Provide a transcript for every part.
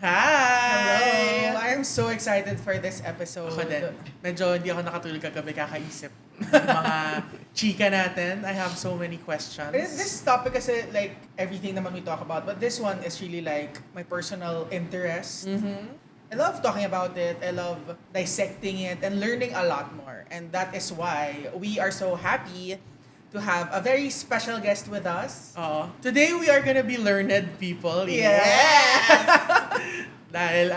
Hi! Hello! I'm so excited for this episode. Ako din. Medyo hindi ako nakatulog kagabi kakaisip ng mga chika natin. I have so many questions. This topic kasi like everything naman we talk about, but this one is really like my personal interest. I love talking about it. I love dissecting it and learning a lot more. And that is why we are so happy to have a very special guest with us. Today we are gonna be learned people. Yes! Dahil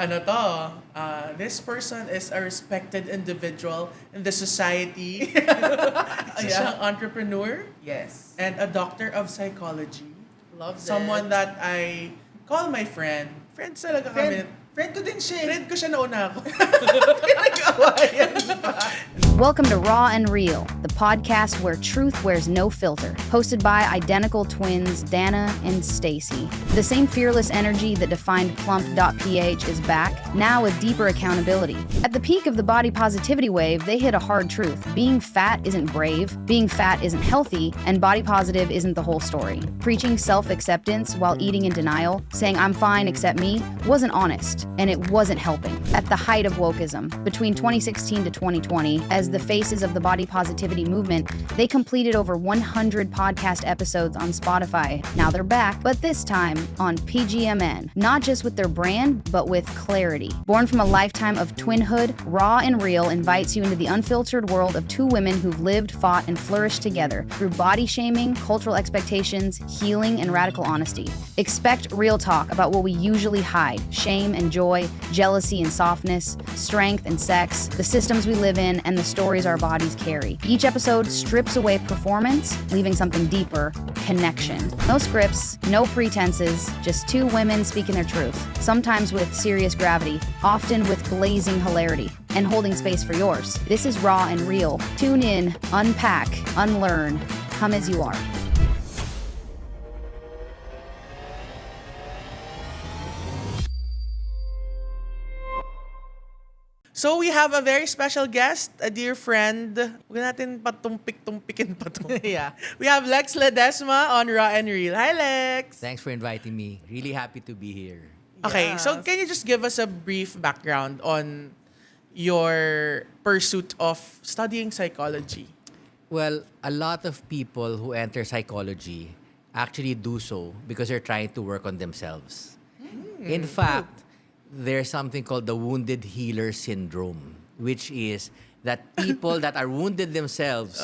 this person is a respected individual in the society. Isa siyang entrepreneur. Yes. And a doctor of psychology. Love that. Someone that I call my friend. Friends talaga kami. Friend ko din siya. Friend ko siya nauna ako. Welcome to Raw and Real, the podcast where truth wears no filter. Hosted by identical twins Danah and Stacy. The same fearless energy that defined plump.ph is back, now with deeper accountability. At the peak of the body positivity wave, they hit a hard truth. Being fat isn't brave, being fat isn't healthy, and body positive isn't the whole story. Preaching self-acceptance while eating in denial, saying I'm fine except me, wasn't honest, and it wasn't helping. At the height of wokeism, between 2016 to 2020, as the faces of the body positivity movement, they completed over 100 podcast episodes on Spotify. Now they're back, but this time on PGMN, not just with their brand, but with clarity. Born from a lifetime of twinhood, Raw and Real invites you into the unfiltered world of two women who've lived, fought, and flourished together through body shaming, cultural expectations, healing, and radical honesty. Expect real talk about what we usually hide: shame and joy, jealousy and softness, strength and sex, the systems we live in, and the stories our bodies carry. Each episode strips away performance, leaving something deeper: connection. No scripts, no pretenses, just two women speaking their truth, sometimes with serious gravity, often with blazing hilarity, and holding space for yours. This is Raw and Real. Tune in, unpack, unlearn, come as you are. So we have a very special guest, a dear friend. Huwag natin patumpik-tumpikin pa to. Yeah. We have Lex Ledesma on Raw and Real. Hi, Lex! Thanks for inviting me. Really happy to be here. Okay, Yes. so can you just give us a brief background on your pursuit of studying psychology? Well, a lot of people who enter psychology actually do so because they're trying to work on themselves. In fact, there's something called the wounded healer syndrome, which is that people that are wounded themselves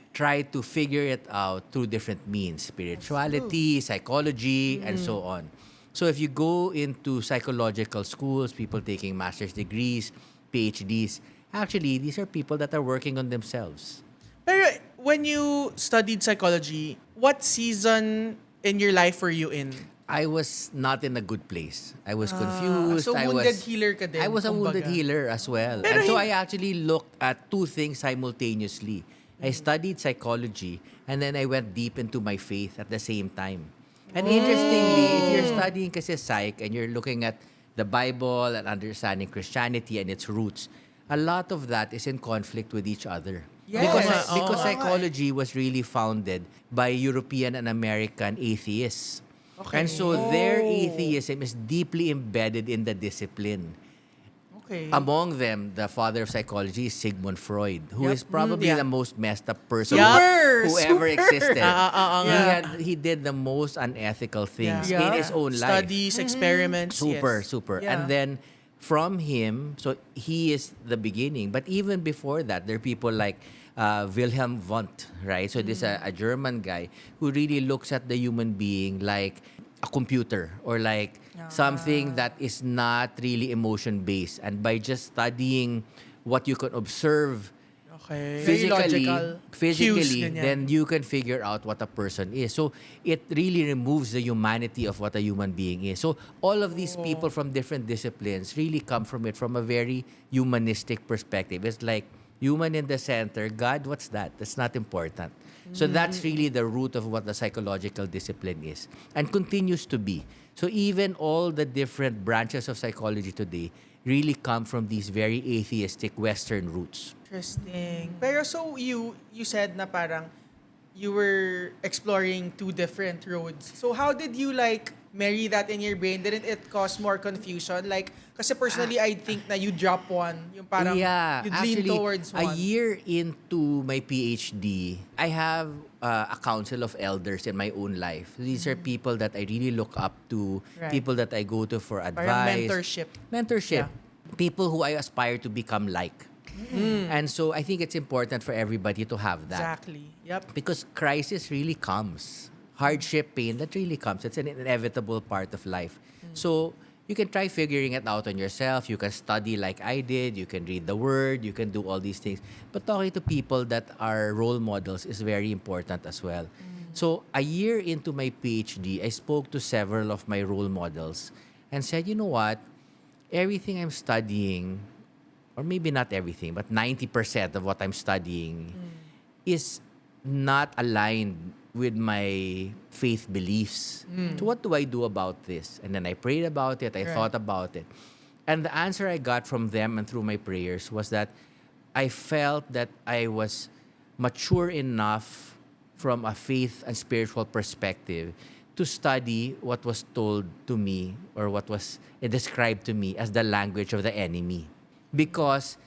try to figure it out through different means: spirituality, psychology, and so on. So if you go into psychological schools, people taking master's degrees, PhDs, actually, these are people that are working on themselves. Pero when you studied psychology, what season in your life were you in? I was not in a good place. I was confused. So wounded healer ka din, I was a wounded kumbaga. healer as well. Pero And so I actually looked at two things simultaneously. I studied psychology and then I went deep into my faith at the same time. And interestingly, if you're studying kasi psych and you're looking at the Bible and understanding Christianity and its roots, a lot of that is in conflict with each other. Yes. Because Oo. psychology was really founded by European and American atheists. And so their atheism is deeply embedded in the discipline. Okay. Among them, the father of psychology is Sigmund Freud, who is probably yeah. the most messed up person Super! who ever existed. Yeah. He did the most unethical things Yeah. in his own life. Studies, experiments. Super. Yeah. And then from him, so he is the beginning. But even before that, there are people like Wilhelm Wundt, right? So this is a German guy who really looks at the human being like a computer or like something that is not really emotion-based. And by just studying what you can observe Okay. physically, Cues, ganyan. then you can figure out what a person is. So it really removes the humanity of what a human being is. So all of these people from different disciplines really come from it from a very humanistic perspective. It's like human in the center. God, what's that? That's not important. So that's really the root of what the psychological discipline is and continues to be. So even all the different branches of psychology today really come from these very atheistic Western roots. Interesting. Pero so you said na parang you were exploring two different roads. So how did you like marry that in your brain? Didn't it cause more confusion? Like, kasi personally, I think na you drop one. Yung parang you'd lean towards one. A year into my PhD, I have a council of elders in my own life. These are people that I really look up to, Right. people that I go to for Parang advice. mentorship. People who I aspire to become like. And so I think it's important for everybody to have that. Exactly. Yep. Because crisis really comes. Hardship, pain, that really comes. It's an inevitable part of life. So you can try figuring it out on yourself. You can study like I did. You can read the word. You can do all these things. But talking to people that are role models is very important as well. So a year into my PhD, I spoke to several of my role models and said, you know what? Everything I'm studying, or maybe not everything, but 90% of what I'm studying is not aligned with my faith beliefs. So what do I do about this? And then I prayed about it. I thought about it. And the answer I got from them and through my prayers was that I felt that I was mature enough from a faith and spiritual perspective to study what was told to me or what was described to me as the language of the enemy. Because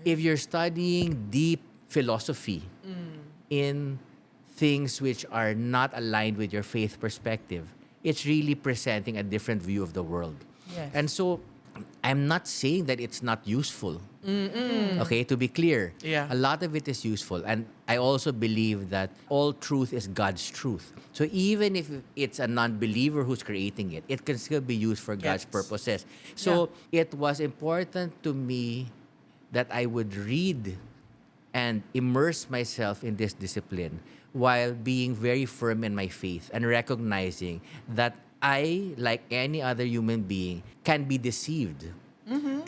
if you're studying deep philosophy in things which are not aligned with your faith perspective, it's really presenting a different view of the world. Yes. And so I'm not saying that it's not useful. Okay, to be clear, Yeah. a lot of it is useful. And I also believe that all truth is God's truth. So even if it's a non-believer who's creating it, it can still be used for God's Yes. purposes. So it was important to me that I would read and immerse myself in this discipline while being very firm in my faith and recognizing that I, like any other human being, can be deceived.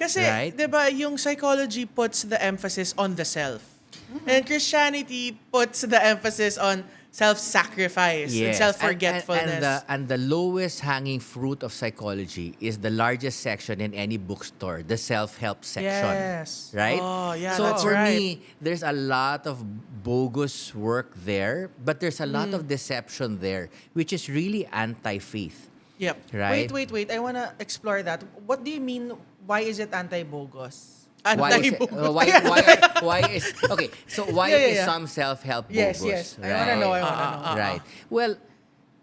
Kasi, Right? di ba, yung psychology puts the emphasis on the self. And Christianity puts the emphasis on self-sacrifice and self-forgetfulness. And the lowest hanging fruit of psychology is the largest section in any bookstore, the self-help section. Yes. Right? Oh, yeah, so that's for right. me, there's a lot of bogus work there, but there's a lot of deception there, which is really anti-faith. Yep. Right? Wait. I want to explore that. What do you mean, why is it anti-bogus? Why is, okay, so why is Yeah. some self-help Yes, bogus? yes. I want to know. Right. Well,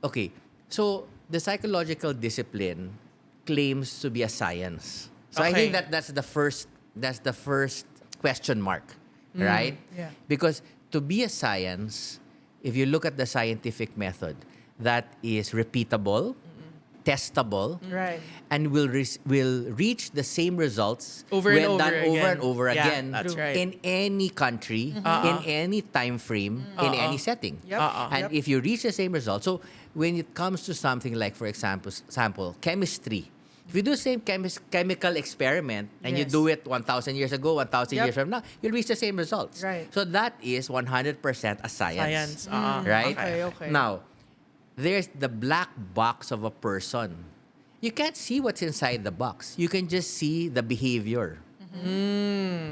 okay. So the psychological discipline claims to be a science. So I think Okay. that's the first question mark, right? Yeah. Because to be a science, if you look at the scientific method, that is repeatable, testable, Right. and will reach the same results Over and when over done over again. and over Yeah, again that's right. in any country, in any time frame, in any setting. Yep. And if you reach the same result, so when it comes to something like, for example, chemistry, if you do the same chemical experiment and you Yes. do it 1,000 years ago, 1,000 Yep. years from now, you'll reach the same results. Right. So that is 100% a Science. right? Okay. Now, there's the black box of a person. You can't see what's inside the box. You can just see the behavior.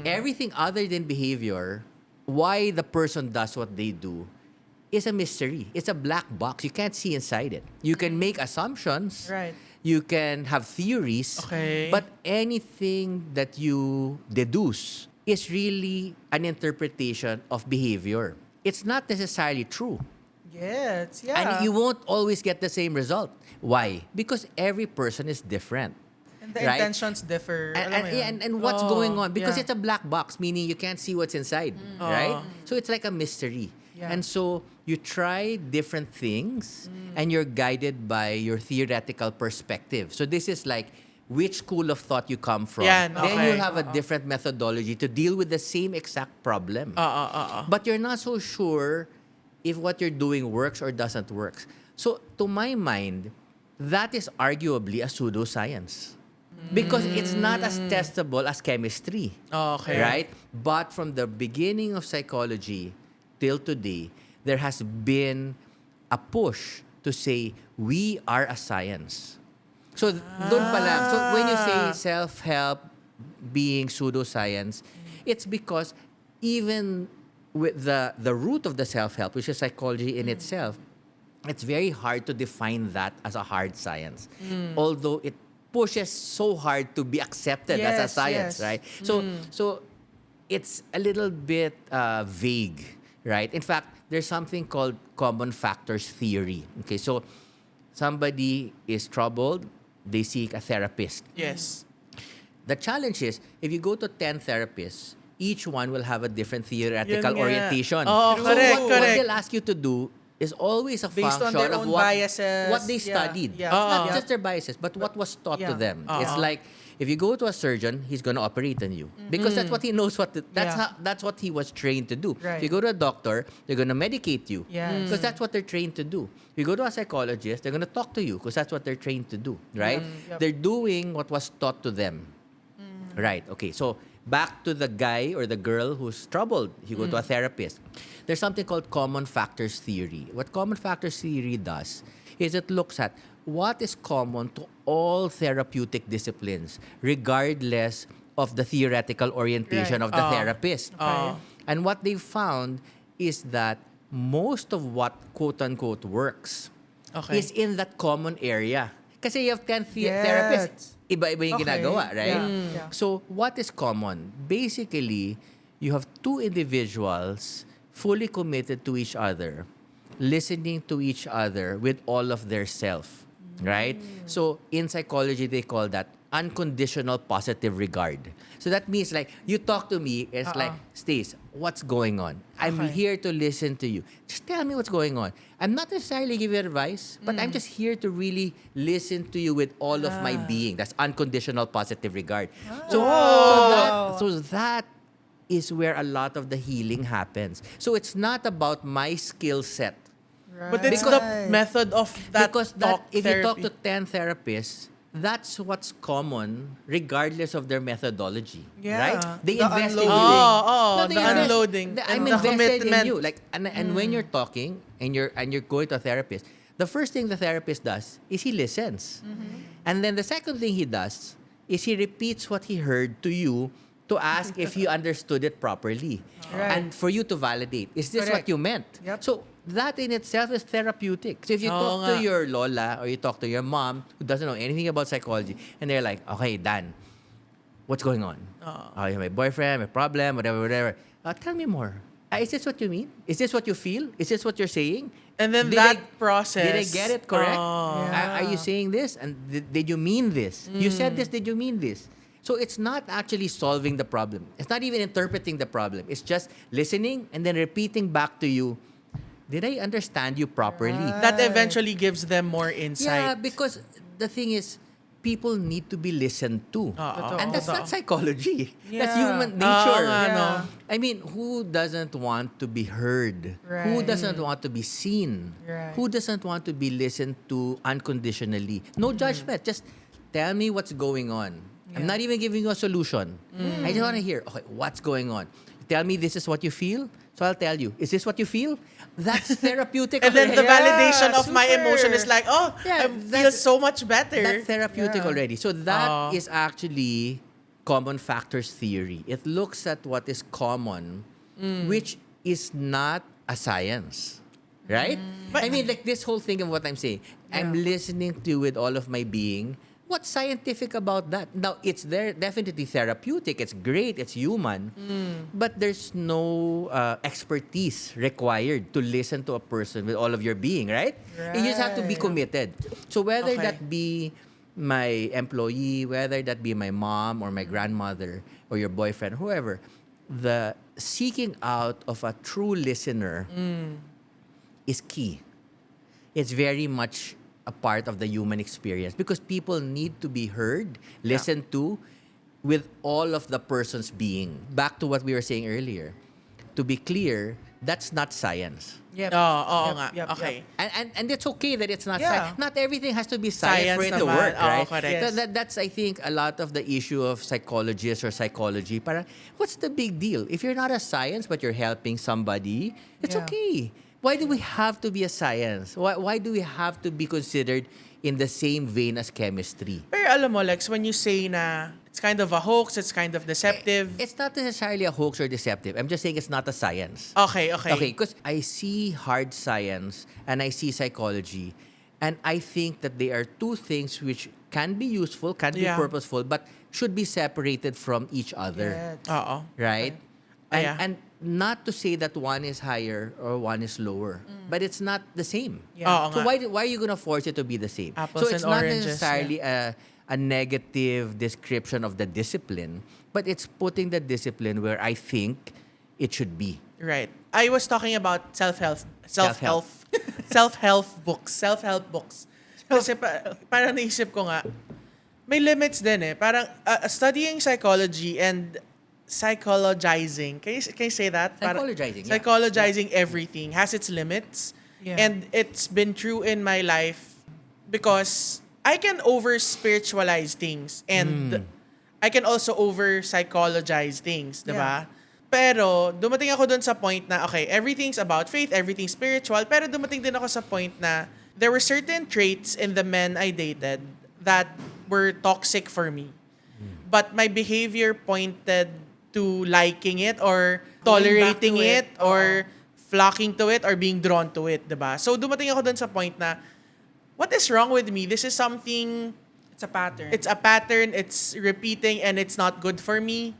Everything other than behavior, why the person does what they do, is a mystery. It's a black box. You can't see inside it. You can make assumptions. Right. You can have theories. Okay. But anything that you deduce is really an interpretation of behavior. It's not necessarily true. Yes. Yeah. And you won't always get the same result. Why? Because every person is different. And the right? intentions differ. And, Alam mo yun? and what's going on? Because yeah. it's a black box, meaning you can't see what's inside. Right? So it's like a mystery. Yeah. And so you try different things and you're guided by your theoretical perspective. So this is like which school of thought you come from. Yan, Then okay. you'll have a different methodology to deal with the same exact problem. But you're not so sure if what you're doing works or doesn't work. So to my mind, that is arguably a pseudoscience. Because it's not as testable as chemistry. Okay. Right? But from the beginning of psychology till today, there has been a push to say, we are a science. So, doon pa lang. So, when you say self-help being pseudoscience, it's because even with the root of the self-help, which is psychology in itself, it's very hard to define that as a hard science. Although it pushes so hard to be accepted as a science, right? So it's a little bit vague, right? In fact, there's something called common factors theory. Okay, so somebody is troubled, they seek a therapist. Yes. The challenge is, if you go to 10 therapists, each one will have a different theoretical Yun nga. orientation. Oh, So correct, what correct. they'll ask you to do is always a Based on function their of own what biases. they studied. Yeah. Not Yeah. just their biases, but what was taught to Yeah. them. It's like, if you go to a surgeon, he's going to operate on you. Because that's what he knows, that's what he was trained to do. Right. If you go to a doctor, they're going to medicate you. Yes. Because that's what they're trained to do. If you go to a psychologist, they're going to talk to you because that's what they're trained to do, right? Yep. They're doing what was taught to them. Right, okay. So, back to the guy or the girl who's troubled. You go to a therapist. There's something called common factors theory. What common factors theory does is it looks at what is common to all therapeutic disciplines, regardless of the theoretical orientation of the therapist. And what they've found is that most of what quote-unquote works is in that common area. Kasi you have 10 therapists. Iba-iba yung ginagawa, right? Yeah. So, what is common? Basically, you have two individuals fully committed to each other, listening to each other with all of their self, right? So, in psychology, they call that unconditional positive regard. So, that means like, you talk to me, it's like, Stace, what's going on? I'm here to listen to you. Just tell me what's going on. I'm not necessarily giving advice, but I'm just here to really listen to you with all of my being. That's unconditional positive regard. So that is where a lot of the healing happens. So it's not about my skill set. But it's the method of that Because talk if therapy. you talk to 10 therapists, that's what's common regardless of their methodology, Yeah. right? They The invest in you. unloading. The they invest- unloading. I'm and the invested in commitment. you. Like, and when you're talking and you're going to a therapist, the first thing the therapist does is he listens. And then the second thing he does is he repeats what he heard to you to ask if you understood it properly. Right. And for you to validate, is this what Correct. you meant? Yep. So that in itself is therapeutic. So if you talk to your lola or you talk to your mom who doesn't know anything about psychology, and they're like, okay, Dan, what's going on? Oh, you have my boyfriend, my problem, whatever. Tell me more. Is this what you mean? Is this what you feel? Is this what you're saying? And then Did that I- process. Did I get it correct? Yeah. Are you saying this? And did you mean this? You said this, did you mean this? So it's not actually solving the problem. It's not even interpreting the problem. It's just listening and then repeating back to you, did I understand you properly? That eventually gives them more insight. Yeah, because the thing is, people need to be listened to. And that's not psychology. That's Yeah. human nature. Yeah. I mean, who doesn't want to be heard? Who Right. doesn't want to be seen? Right. Who doesn't want to be listened to unconditionally? No judgment. Just tell me what's going on. I'm not even giving you a solution. I just want to hear, okay, what's going on? Tell me this is what you feel, so I'll tell you. Is this what you feel? That's therapeutic. And then the already. validation of my super. emotion is like, I feel that's- so much better. That's therapeutic Yeah. already. So that is actually common factors theory. It looks at what is common, which is not a science. Right? I mean, like this whole thing of what I'm saying. I'm listening to you with all of my being. What's scientific about that? Now, it's there, definitely therapeutic. It's great. It's human. But there's no expertise required to listen to a person with all of your being, right? You just have to be Right. committed. So whether Okay. that be my employee, whether that be my mom or my grandmother or your boyfriend, whoever, the seeking out of a true listener is key. It's very much a part of the human experience because people need to be heard, listened to with all of the person's being. Back to what we were saying earlier. To be clear, that's not science. Yep. nga. Yep. Okay. And it's okay that it's not Yeah. science. Not everything has to be science, for it Science to naman. work, Oo, right? correct. Yes. That's, I think, a lot of the issue of psychologists or psychology. Parang, what's the big deal? If you're not a science but you're helping somebody, it's Yeah. okay. Why do we have to be a science? Why do we have to be considered in the same vein as chemistry? Pero alam mo, Lex, when you say na it's kind of a hoax, it's kind of deceptive. It's not necessarily a hoax or deceptive. I'm just saying it's not a science. Okay. Okay, because I see hard science and I see psychology, and I think that they are two things which can be useful, can be purposeful, but should be separated from each other. Oo. Right? Okay. And not to say that one is higher or one is lower, but it's not the same. Oo So nga. why are you gonna force it to be the same? Apples so it's and not oranges, necessarily a negative description of the discipline, but it's putting the discipline where I think it should be. Right. I was talking about self-help books. Kasi parang naisip ko nga, may limits din eh. Parang studying psychology and psychologizing. Can you say that? Psychologizing, yeah. Psychologizing everything has its limits. Yeah. And it's been true in my life because I can over-spiritualize things and I can also over-psychologize things, diba? Pero dumating ako dun sa point na, okay, everything's about faith, everything's spiritual, pero dumating din ako sa point na there were certain traits in the men I dated that were toxic for me. But my behavior pointed to liking it or tolerating Going back it to it. or flocking to it or being drawn to it, diba? So dumating ako dun sa point na, what is wrong with me? This is something, It's a pattern. it's a pattern, it's repeating, and it's not good for me.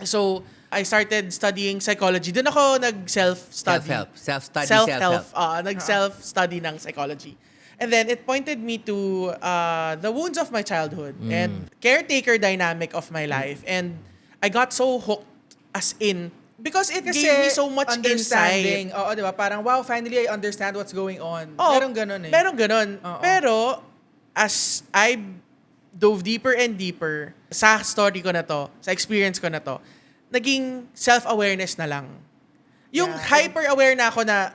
So, I started studying psychology. Doon ako nag-self-study. Self-help. Self-study, Self-help. self-help. Nag-self-study ng psychology. And then, it pointed me to the wounds of my childhood and caretaker dynamic of my life. And I got so hooked as in because it Kasi gave me so much understanding. insight. Oo, di ba? Parang, wow, finally I understand what's going on. Oh, Merong ganun eh. Merong ganun. Oo. Pero, as I dove deeper and deeper sa story ko na to, sa experience ko na to, naging self-awareness na lang. Yung Yeah. hyper-aware na ako na,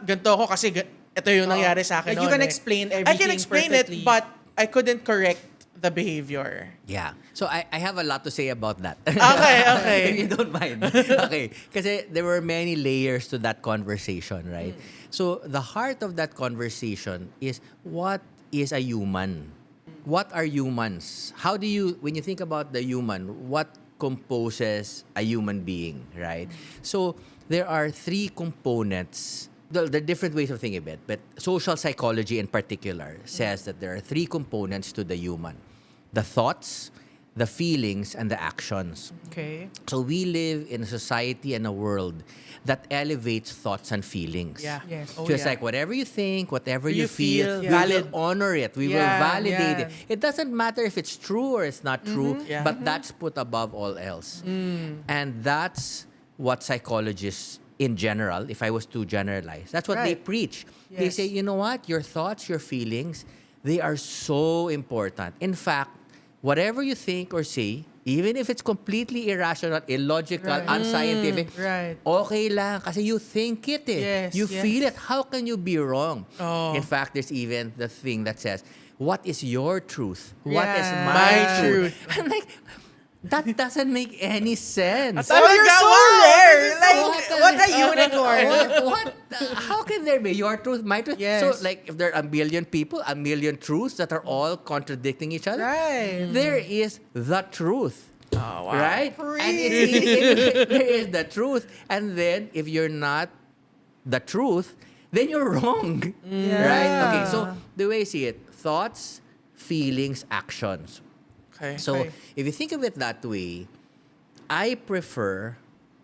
ganito ako kasi ito yung nangyari sa akin Like, you noon can eh. explain I everything can explain perfectly. it, but I couldn't correct the behavior. Yeah. So I have a lot to say about that. Okay. If you don't mind. Okay. Kasi there were many layers to that conversation, right? So the heart of that conversation is, what is a human? What are humans? How do you, when you think about the human, what composes a human being, right? So there are three components. There are different ways of thinking of it, but social psychology in particular says that there are three components to the human: the thoughts, the feelings, and the actions. Okay. So we live in a society and a world that elevates thoughts and feelings. Yeah. Yes. Oh, Just yeah. like whatever you think, whatever You you feel, feel we valid. will honor it. We will Yeah, validate yeah. it. It doesn't matter if it's true or it's not true, Yeah. but that's put above all else. And that's what psychologists in general, if I was to generalize, that's what they Right. preach. They Yes. say, you know what? Your thoughts, your feelings, they are so important. In fact, whatever you think or say, even if it's completely irrational, illogical, Right. unscientific, Right. okay lang kasi you think it eh. Yes, You yes. feel it. How can you be wrong? Oh. In fact, there's even the thing that says, what is your truth? What is Yeah. my My truth? truth. I'm like, that doesn't make any sense. Oh, you're so rare! Like, What what a unicorn! what? How can there be your truth, my truth? Yes. So, like, if there are a million people, a million truths that are all contradicting each other, Right. there is the truth. Oh, wow. Right? And there is the truth. And then, if you're not the truth, then you're wrong. Right? Okay, so the way I see it, thoughts, feelings, actions. Okay. So, Okay. if you think of it that way, I prefer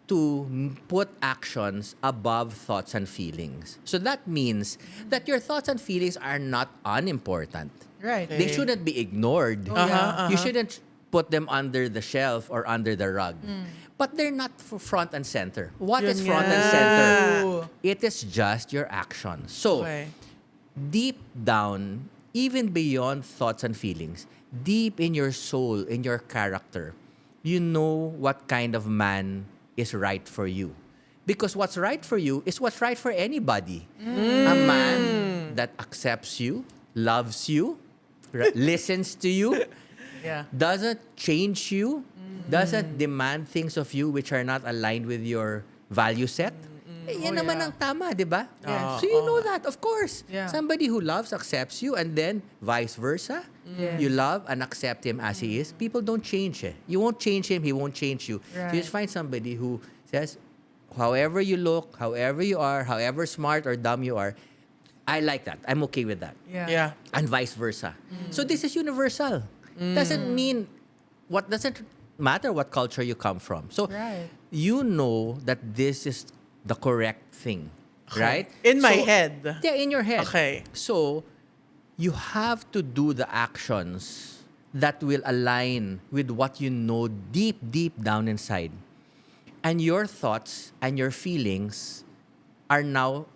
to put actions above thoughts and feelings. So that means that your thoughts and feelings are not unimportant. Right. They shouldn't be ignored. yeah. You shouldn't put them under the shelf or under the rug. But they're not front and center. What is Yun front and nga. center? It is just your actions. So, Okay. deep down, even beyond thoughts and feelings, deep in your soul, in your character, you know what kind of man is right for you. Because what's right for you is what's right for anybody. A man that accepts you, loves you, listens to you, Yeah. doesn't change you, doesn't demand things of you which are not aligned with your value set, yan naman ang tama, di ba? Yes. So you know that, of course. Yeah. Somebody who loves accepts you, and then vice versa. Yes. You love and accept him as he is. People don't change eh. You won't change him, he won't change you. So you just find somebody who says, however you look, however you are, however smart or dumb you are, I like that. I'm okay with that. Yeah. And vice versa. So this is universal. Doesn't matter what culture you come from. So Right. you know that this is the correct thing, right? In my So- head. Yeah, in your head. Okay. So you have to do the actions that will align with what you know deep, deep down inside. And your thoughts and your feelings are now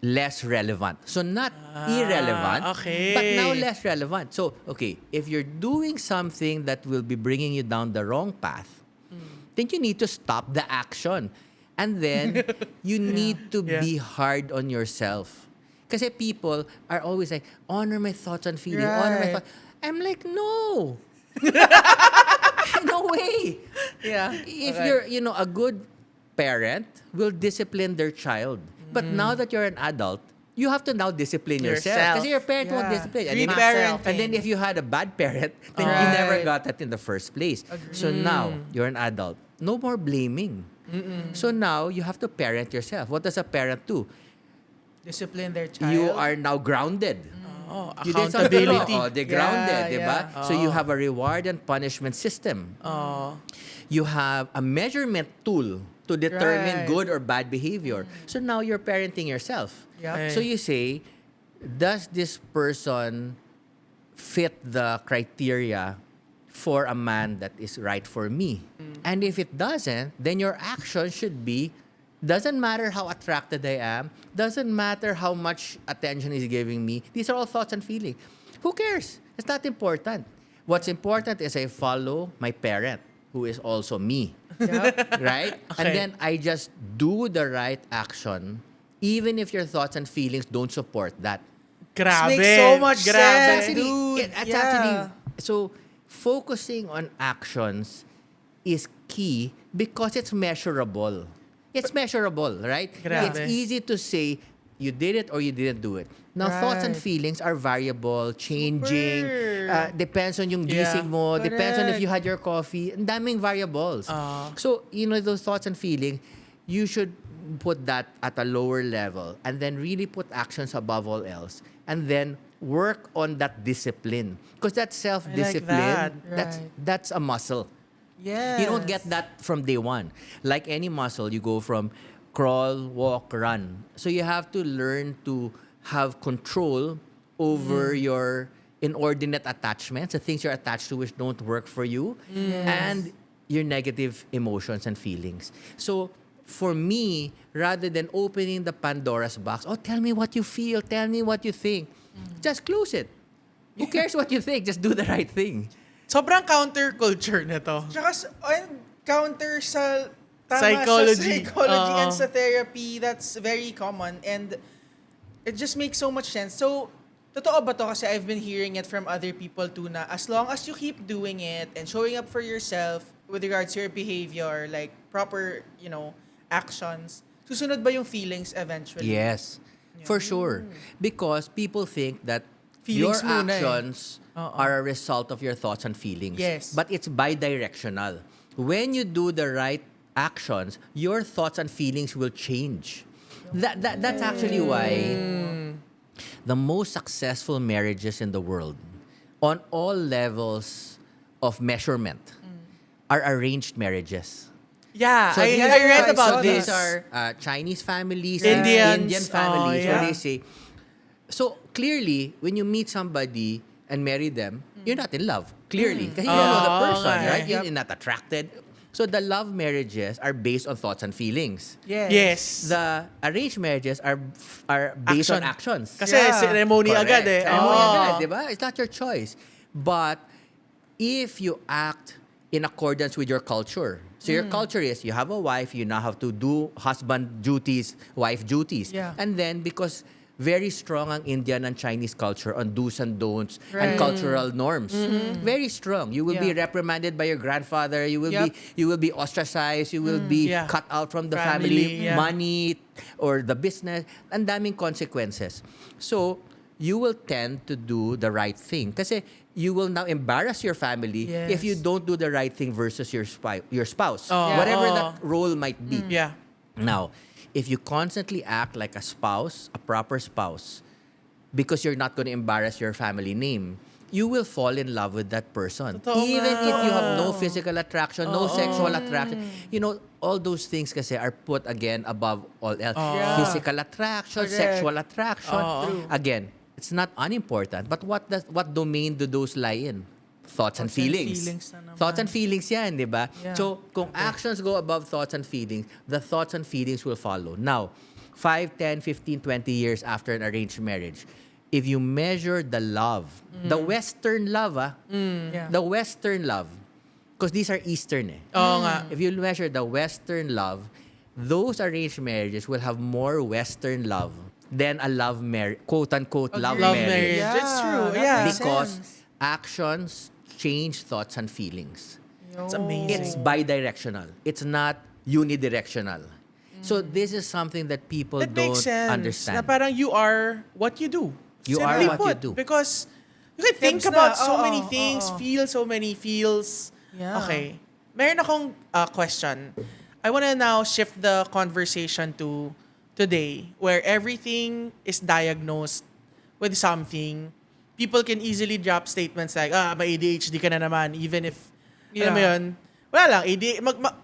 less relevant. So not irrelevant, okay. but now less relevant. So, okay, if you're doing something that will be bringing you down the wrong path, then you need to stop the action. And then you need to Yeah. be hard on yourself. Kasi people are always like, honor my thoughts and feelings, honor my Right. thoughts. I'm like, no. No way. Yeah. If Okay. you're, a good parent will discipline their child. But now that you're an adult, you have to now discipline yourself. Yourself. Kasi your parent won't Yeah. discipline. Reparenting. And then if you had a bad parent, then you Right. never got that in the first place. So now, you're an adult. No more blaming. So now, you have to parent yourself. What does a parent do? Discipline their child. You are now grounded. Oh, You did something wrong. accountability. Oh, they're grounded, Yeah, di ba? yeah. So you have a reward and punishment system. Oh. You have a measurement tool to determine Right. good or bad behavior. So now you're parenting yourself. Yeah. So you say, does this person fit the criteria for a man that is right for me? And if it doesn't, then your action should be, doesn't matter how attracted I am, doesn't matter how much attention he's giving me. These are all thoughts and feelings. Who cares? It's not important. What's important is I follow my parent, who is also me. Yep. Right? And Okay. then I just do the right action, even if your thoughts and feelings don't support that. Grabe. makes so much Grabe. sense, dude. It's Yeah. actually, so focusing on actions is key because it's measurable. It's measurable, right? Grabe. It's easy to say you did it or you didn't do it. Now, thoughts and Right. feelings are variable, changing, Super. depends on yung Yeah. gising mo, depends on if Correct. you had your coffee, ang daming variables. So, those thoughts and feelings, you should put that at a lower level and then really put actions above all else and then work on that discipline. Because that self-discipline, that. that's a muscle. Yes. You don't get that from day one. Like any muscle, you go from crawl, walk, run. So you have to learn to have control over your inordinate attachments, the things you're attached to which don't work for you, and your negative emotions and feelings. So for me, rather than opening the Pandora's box, oh, tell me what you feel, tell me what you think, just close it. Who cares what you think? Just do the right thing. Sobrang counterculture nito. Tsaka and counter sa Psychology. sa psychology Oo. and sa therapy, that's very common and it just makes so much sense. So, totoo ba to? Kasi I've been hearing it from other people too na as long as you keep doing it and showing up for yourself with regards to your behavior, like proper, actions, susunod ba yung feelings eventually? Yes, for sure. Because people think that Feelings your muna eh. actions are a result of your thoughts and feelings. Yes. But it's bidirectional. When you do the right actions, your thoughts and feelings will change. That's actually why the most successful marriages in the world, on all levels of measurement, are arranged marriages. Yeah, So I read I about saw this. These are Chinese families, Indians. Indian families, Oh, where yeah. they say. So clearly, when you meet somebody and marry them, you're not in love. Clearly, because you don't know the person, okay. right? Yep. You're not attracted. So the love marriages are based on thoughts and feelings. Yes. The arranged marriages are based on Action. actions. Kasi Yeah. ceremony agad eh. Ceremony Oo. agad, di ba? It's not your choice. But if you act in accordance with your culture, so your culture is you have a wife, you now have to do husband duties, wife duties. Yeah. And then because very strong ang Indian and Chinese culture on do's and don'ts and cultural norms. Very strong. You will be reprimanded by your grandfather. You will be ostracized. You will be cut out from the family, money, or the business. Ang daming consequences. So, you will tend to do the right thing. Kasi you will now embarrass your family if you don't do the right thing versus your spouse. Whatever that role might be. Yeah. Now, if you constantly act like a spouse, a proper spouse, because you're not going to embarrass your family name, you will fall in love with that person. Even if you have no physical attraction, no sexual attraction. You know, all those things kasi are put again above all else. Physical attraction, sexual attraction. Again, it's not unimportant, but what domain do those lie in? Thoughts and feelings. Thoughts and feelings yan, di ba? Yeah. So, kung actions go above thoughts and feelings, the thoughts and feelings will follow. Now, 5, 10, 15, 20 years after an arranged marriage, if you measure the love, the Western love, the Western love, because these are Eastern Oo nga. If you measure the Western love, those arranged marriages will have more Western love than a love marriage, quote-unquote love marriage. Yeah, it's true. that Yeah. makes Because sense. actions change thoughts and feelings. It's amazing. It's bidirectional. It's not unidirectional. So this is something that people That don't makes sense. understand. Na parang you are what you do. You Simply are what you put, do. Because you can think Tips about na. so Oo, many things, oo. feel so many feels. Yeah. Okay. Meron akong question. I want to now shift the conversation to today, where everything is diagnosed with something. People can easily drop statements like, may ADHD ka na naman, even if, alam mo yun, wala lang,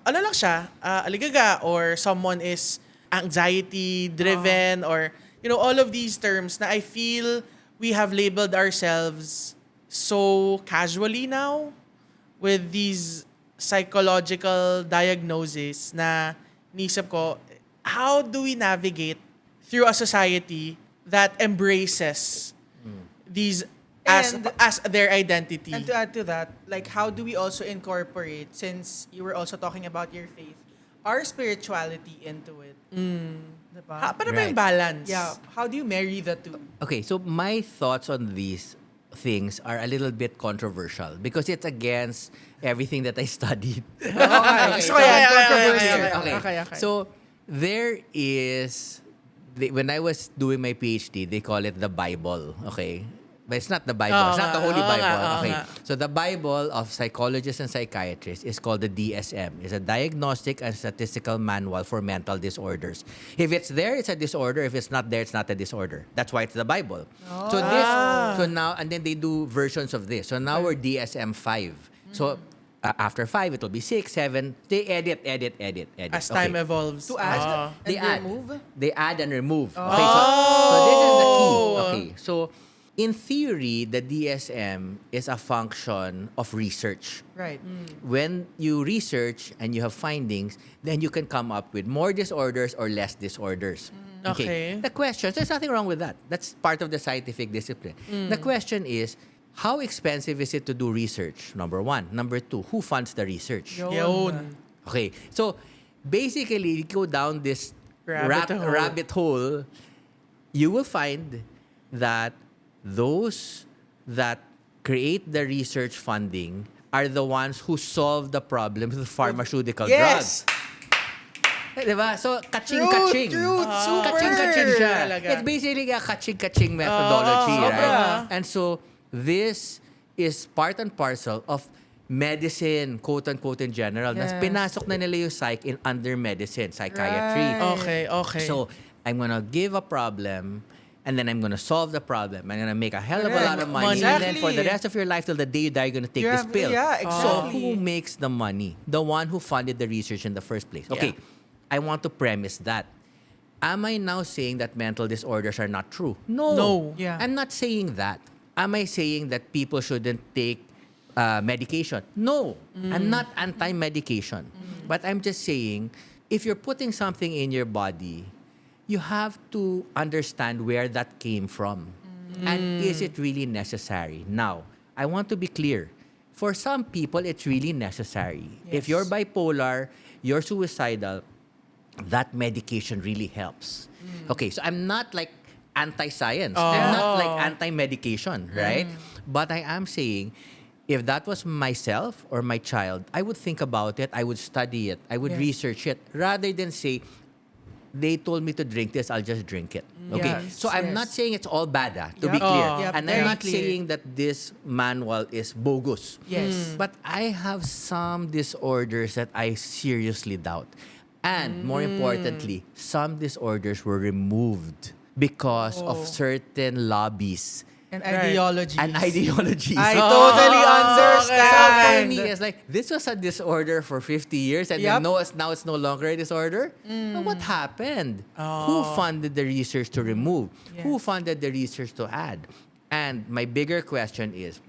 ano lang siya, aligaga, or someone is anxiety-driven, or, you know, all of these terms na I feel we have labeled ourselves so casually now with these psychological diagnoses na nisip ko, how do we navigate through a society that embraces these as their identity? And to add to that, like, how do we also incorporate, since you were also talking about your faith, our spirituality into it? Diba? Paano ba yung balance? Yeah. How do you marry the two? Okay, so my thoughts on these things are a little bit controversial because it's against everything that I studied. Okay. So, yeah, controversial. okay. So there is, when I was doing my PhD, they call it the Bible. Okay. But it's not the Bible. It's not the Holy Bible. Okay. So the Bible of psychologists and psychiatrists is called the DSM. It's a diagnostic and statistical manual for mental disorders. If it's there, it's a disorder. If it's not there, it's not a disorder. That's why it's the Bible. So now, and then they do versions of this. So now we're DSM-5. So after 5, it'll be 6, 7. They edit. As time evolves. To add They and add. remove? They add and remove. Okay, so this is the key. Okay, so in theory, the DSM is a function of research. Right. When you research and you have findings, then you can come up with more disorders or less disorders. Okay. The question, there's nothing wrong with that. That's part of the scientific discipline. The question is, how expensive is it to do research? Number one. Number two, who funds the research? Yun. Okay, so basically, you go down this Rabbit hole, you will find that those that create the research funding are the ones who solve the problem with pharmaceutical drugs. Diba? So, kaching-kaching. Truth. Super. Kaching-kaching siya. Talaga. It's basically a kaching-kaching methodology, right? And so, this is part and parcel of medicine, quote-unquote in general. Nas pinasok na nila yung psych in under medicine, psychiatry. Right. Okay. So, I'm gonna give a problem, and then I'm gonna solve the problem. I'm gonna make a hell of a lot of money. And then for the rest of your life, till the day you die, you're gonna take this pill. Yeah, So, exactly. who makes the money? The one who funded the research in the first place. Okay, I want to premise that. Am I now saying that mental disorders are not true? No. Yeah. I'm not saying that. Am I saying that people shouldn't take medication? No. I'm not anti-medication. But I'm just saying, if you're putting something in your body, you have to understand where that came from. And is it really necessary? Now, I want to be clear. For some people, it's really necessary. If you're bipolar, you're suicidal, that medication really helps. Okay, so I'm not like anti-science. I'm not like anti-medication, right? But I am saying, if that was myself or my child, I would think about it, I would study it, I would research it, rather than say, they told me to drink this, I'll just drink it. Okay? Yes, So I'm not saying it's all bad, to be Yep. clear. Yep, And very I'm not clear. saying that this manual is bogus. Yes. But I have some disorders that I seriously doubt. And more importantly, some disorders were removed because of certain lobbies And ideologies. and ideologies. I totally So understand. for me, it's like, this was a disorder for 50 years and Yep. then now it's no longer a disorder? Now, what happened? Who funded the research to remove? Who funded the research to add? And my bigger question is,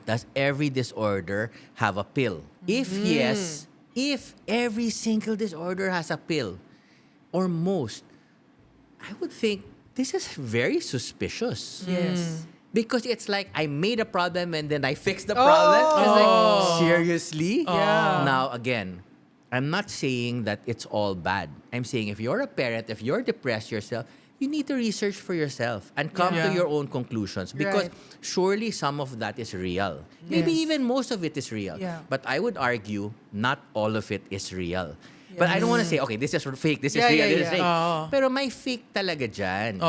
does every disorder have a pill? If yes, if every single disorder has a pill, or most, I would think this is very suspicious. Yes. Because it's like I made a problem and then I fixed the problem. It's like, seriously? Yeah. Now, again, I'm not saying that it's all bad. I'm saying if you're a parent, if you're depressed yourself, you need to research for yourself and come to your own conclusions. Because Right. surely some of that is real. Maybe Yes. even most of it is real. Yeah. But I would argue not all of it is real. But I don't want to say, okay, this is fake, this is Yeah, real, yeah, this is yeah. fake. Pero may fake talaga dyan.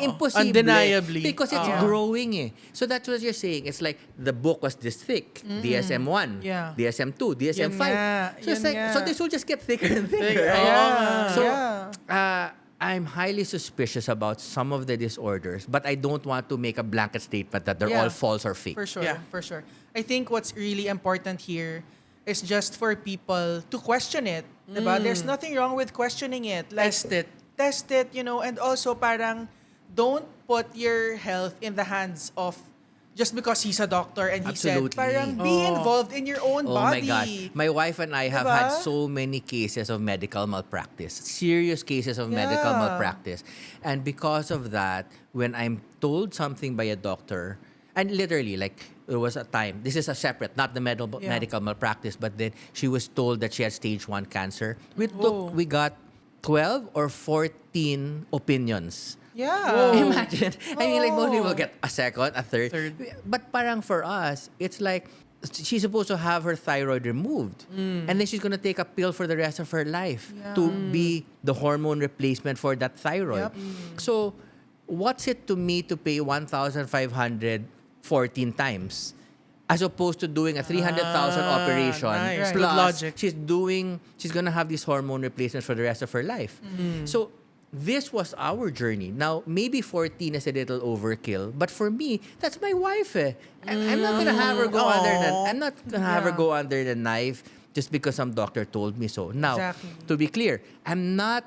Impossible. Undeniably. Because it's growing eh. So that's what you're saying. It's like the book was this thick. DSM-1, Yeah. DSM-2, DSM-5. nga, So it's yun like, nga. so this will just get thicker and thicker. Thicker. Right? Yeah. So, Yeah. I'm highly suspicious about some of the disorders, but I don't want to make a blanket statement that they're Yeah. all false or fake. For sure, Yeah. for sure. I think what's really important here is just for people to question it. Diba? There's nothing wrong with questioning it. Like, Test it, and also parang don't put your health in the hands of just because he's a doctor and he Absolutely. said, parang be involved in your own Oh my body. gosh. My wife and I have Diba? had so many cases of medical malpractice. Serious cases of medical Yeah. malpractice. And because of that, when I'm told something by a doctor, and literally, like, there was a time, this is a separate, not the medical malpractice, but then she was told that she had stage 1 cancer. We got 12 or 14 opinions. Yeah. Imagine. I mean, like, most people get a second, a third. But parang for us, it's like, she's supposed to have her thyroid removed. And then she's going to take a pill for the rest of her life to be the hormone replacement for that thyroid. Yep. So, what's it to me to pay 1,500 14 times? As opposed to doing a 300,000 operation. nice. Plus, Good logic. she's going to have this hormone replacement for the rest of her life. So, this was our journey. Now, maybe 14 is a little overkill, but for me, that's my wife. I'm not gonna have her go under the. I'm not gonna have her go under the knife just because some doctor told me so. Now, Exactly. to be clear, I'm not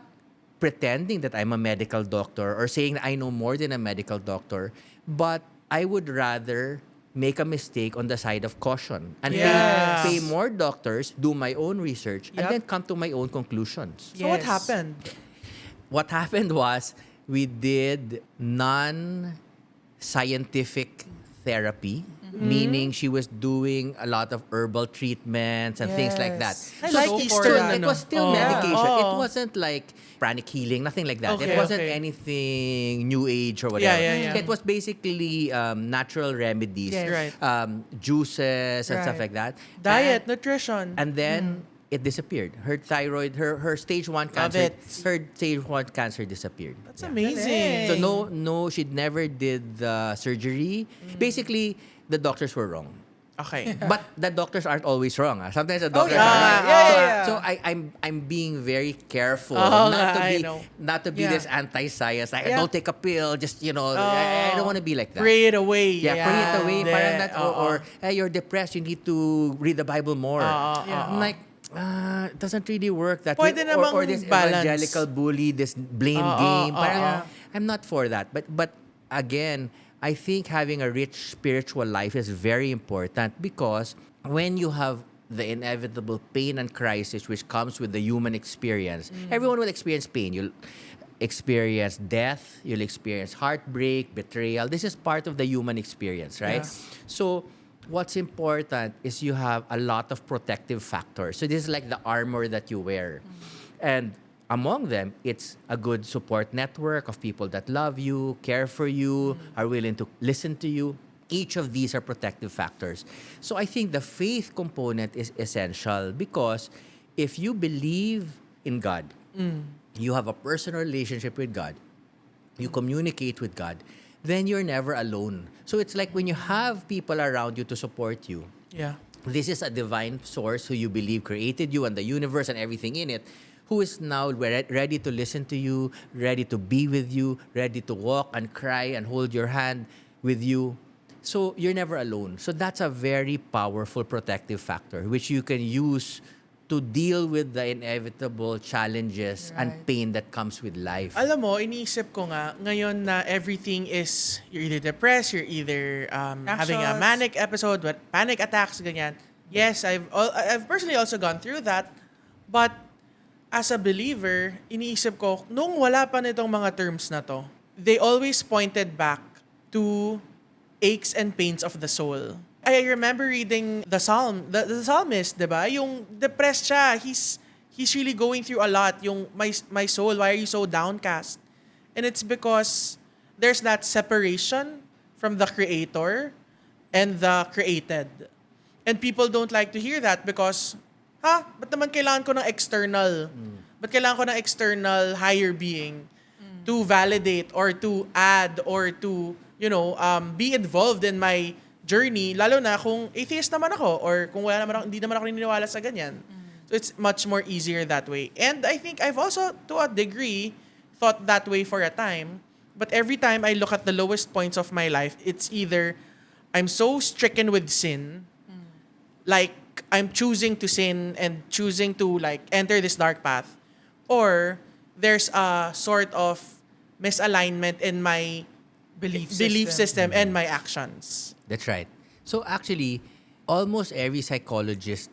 pretending that I'm a medical doctor or saying that I know more than a medical doctor, but I would rather make a mistake on the side of caution and Yes. pay more doctors, do my own research, and Yep. then come to my own conclusions. So what Yes. happened? What happened was we did non-scientific therapy, meaning she was doing a lot of herbal treatments and things like that. Yes. I So like it Eastern, still- It ano. was still Oh. medication. Yeah. It Oh. wasn't like pranic healing, nothing like that. Okay, It wasn't okay. anything new age or whatever. Yeah. It was basically natural remedies, Yes. Right. juices and stuff Right. like that. Diet, nutrition. And then it disappeared. Her thyroid, her stage 1 Love cancer, it. her stage 1 cancer disappeared. That's amazing. So no, she never did the surgery. Basically, the doctors were wrong. Okay. But the doctors aren't always wrong. Sometimes the doctors yeah. are right. Yeah. So I'm being very careful Oh, I not know. to be Yeah. this anti-science. Like, Yeah. don't take a pill. Just I don't want to be like that. Pray it away. Yeah, pray it away. Hindi. Parang that, Oo. or hey, you're depressed. You need to read the Bible more. I'm like, it doesn't really work that Pwede way. Or namang this balance. evangelical bully, this blame game. Parang, I'm not for that. But again, I think having a rich spiritual life is very important because when you have the inevitable pain and crisis which comes with the human experience, everyone will experience pain. You'll experience death, you'll experience heartbreak, betrayal. This is part of the human experience, right? So what's important is you have a lot of protective factors. So this is like the armor that you wear. And among them, it's a good support network of people that love you, care for you, are willing to listen to you. Each of these are protective factors. So I think the faith component is essential because if you believe in God, you have a personal relationship with God, you communicate with God, then you're never alone. So it's like when you have people around you to support you, Yeah. this is a divine source who you believe created you and the universe and everything in it, who is now ready to listen to you, ready to be with you, ready to walk and cry and hold your hand with you. So you're never alone. So that's a very powerful protective factor which you can use to deal with the inevitable challenges and pain that comes with life. Alam mo, iniisip ko nga, ngayon na everything is, you're either depressed, you're either having a Anxious. manic episode, panic attacks, ganyan. Yes, I've personally also gone through that. But as a believer, iniisip ko, nung wala pa nitong mga terms na to, they always pointed back to aches and pains of the soul. I remember reading the psalmist, 'di ba? Yung depressed siya, he's really going through a lot. Yung my soul, why are you so downcast? And it's because there's that separation from the creator and the created. And people don't like to hear that because ba't naman kailangan ko ng external? Ba't kailangan ko ng external higher being to validate or to add or to, be involved in my journey, lalo na kung atheist naman ako or kung hindi naman ako naniniwala sa ganyan. So it's much more easier that way. And I think I've also, to a degree, thought that way for a time. But every time I look at the lowest points of my life, it's either I'm so stricken with sin, like I'm choosing to sin and choosing to enter this dark path, or there's a sort of misalignment in my belief system and my actions. That's right. So actually, almost every psychologist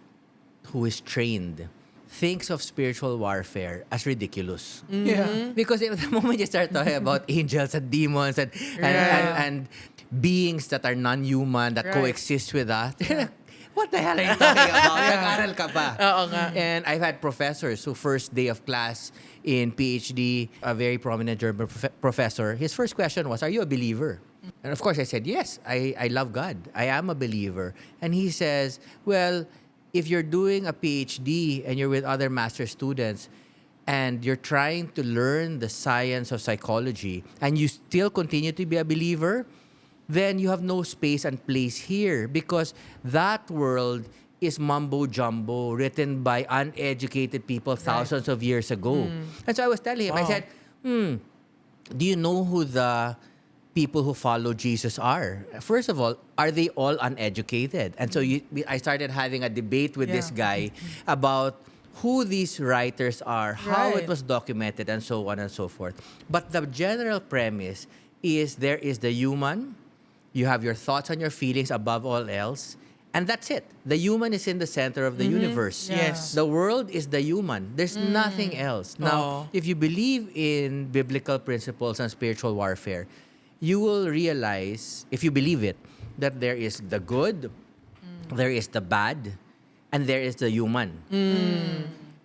who is trained thinks of spiritual warfare as ridiculous. Yeah. Because the moment you start talking about angels and demons and beings that are non-human that coexist with us, what the hell are you talking about? Nag-aral ka pa. Oo nga. And I've had professors who first day of class in PhD, a very prominent German professor, his first question was, are you a believer? And of course I said, yes, I love God. I am a believer. And he says, well, if you're doing a PhD and you're with other master students and you're trying to learn the science of psychology and you still continue to be a believer, then you have no space and place here because that world is mumbo-jumbo written by uneducated people thousands of years ago. And so I was telling him, I said, do you know who the people who follow Jesus are? First of all, are they all uneducated? And so I started having a debate with this guy about who these writers are, how it was documented, and so on and so forth. But the general premise is there is the human, you have your thoughts and your feelings above all else, and that's it. The human is in the center of the universe. Yes. The world is the human. There's nothing else. Now, if you believe in biblical principles and spiritual warfare, you will realize, if you believe it, that there is the good, there is the bad, and there is the human.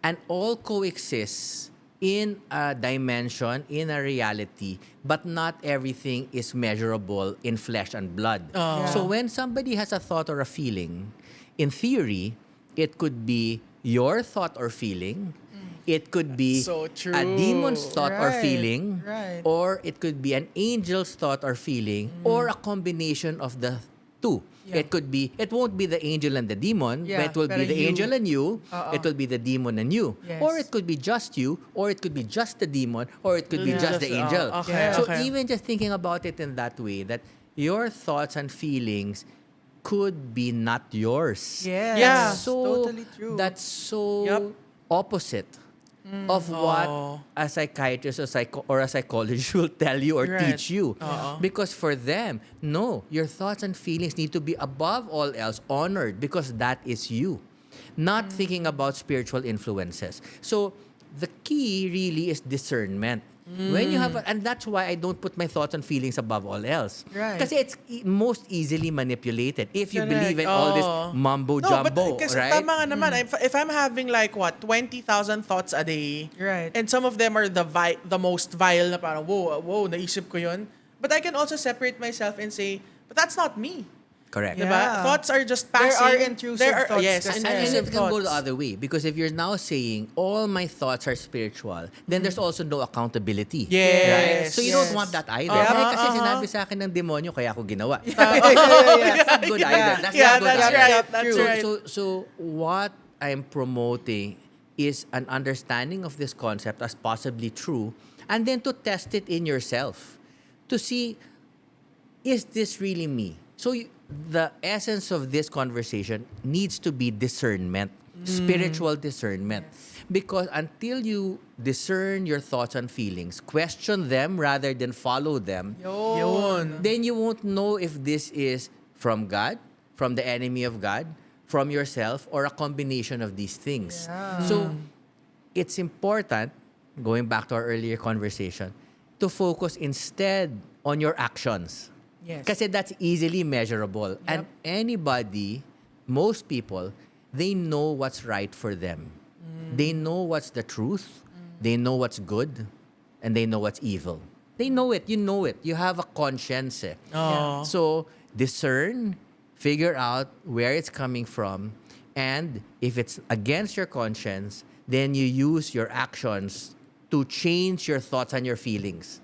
And all coexist in a dimension, in a reality, but not everything is measurable in flesh and blood. So when somebody has a thought or a feeling, in theory, it could be your thought or feeling, it could be So true. a demon's thought or Right, feeling, right. or it could be an angel's thought or feeling, or a combination of the two. It could be, it won't be the angel and the demon, Yeah, but it will be pero the you. angel and you, it will be the demon and you. Yes. Or it could be just you, or it could be just the demon, or it could be just the angel. Okay, So okay. even just thinking about it in that way, that your thoughts and feelings could be not yours. Yes. Yeah. So Totally true. that's so Yep. opposite of what a psychiatrist or a psychologist will tell you or Right. teach you. Because for them, no, your thoughts and feelings need to be above all else honored because that is you. Not thinking about spiritual influences. So the key really is discernment. When you have, and that's why I don't put my thoughts and feelings above all else. Right. Kasi it's most easily manipulated if you Correct. believe in all this mumbo No, jumbo, but kasi right? tama nga naman. If I'm having like 20,000 thoughts a day, Right. and some of them are the most vile na parang, whoa, naisip ko yun. But I can also separate myself and say, but that's not me. Correct. Diba? Yeah. Thoughts are just There passing. are intrusive thoughts Yes, kasi. And intrusive it can go the thoughts. other way. Because if you're now saying all my thoughts are spiritual, then there's also no accountability. Yes. Right? So you don't Yes. want that either. Uh-huh, Kasi sinabi sa akin ng demonyo, kaya ako ginawa. Yeah. That's not good either. That's Yeah, not good that's either. right. That's so, right. So what I'm promoting is an understanding of this concept as possibly true, and then to test it in yourself. To see, is this really me? So the essence of this conversation needs to be discernment, spiritual discernment. Because until you discern your thoughts and feelings, question them rather than follow them, Yun. then you won't know if this is from God, from the enemy of God, from yourself, or a combination of these things. Yeah. So it's important, going back to our earlier conversation, to focus instead on your actions. Yes. Kasi that's easily measurable. And anybody, most people, they know what's right for them. They know what's the truth. They know what's good. And they know what's evil. They know it. You know it. You have a conscience. Oh. So discern, figure out where it's coming from. And if it's against your conscience, then you use your actions to change your thoughts and your feelings.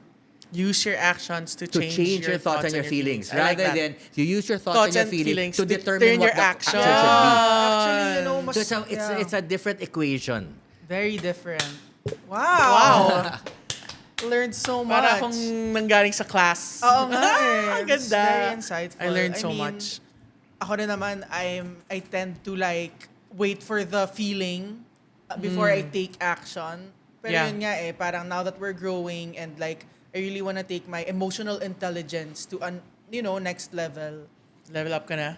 Use your actions to To change your thoughts and your feelings. I like Rather that. than you use your thoughts and your feelings to determine what your the action action. should be. Actually, mas, So it's a different equation. very different. Wow. Learned so much. Para akong nanggaling sa class. Oo nga eh. Ang It's ganda. very insightful. I learned so mean, much. Ako rin naman, I tend to like wait for the feeling before I take action. Pero Yeah. yun nga eh, parang now that we're growing and like I really want to take my emotional intelligence to next level. Level up ka na.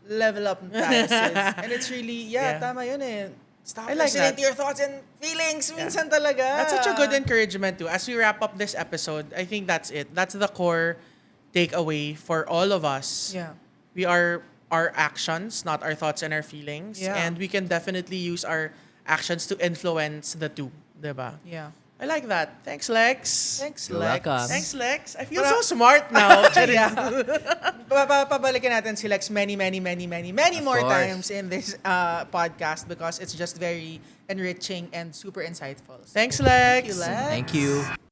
Level up tayo, sis. And it's really, Yeah. tama yun eh. Stop I like listening that. to your thoughts and feelings. Minsan talaga. That's such a good encouragement too. As we wrap up this episode, I think that's it. That's the core takeaway for all of us. Yeah. We are our actions, not our thoughts and our feelings. Yeah. And we can definitely use our actions to influence the two. Diba? Yeah. I like that. Thanks, Lex. Thanks, You're Lex. welcome. Thanks, Lex. I feel Para- so smart now. Yeah. Pabalikan natin si Lex many Of more course. times in this podcast because it's just very enriching and super insightful. So, Thanks, Lex. thank you, Lex. Thank you.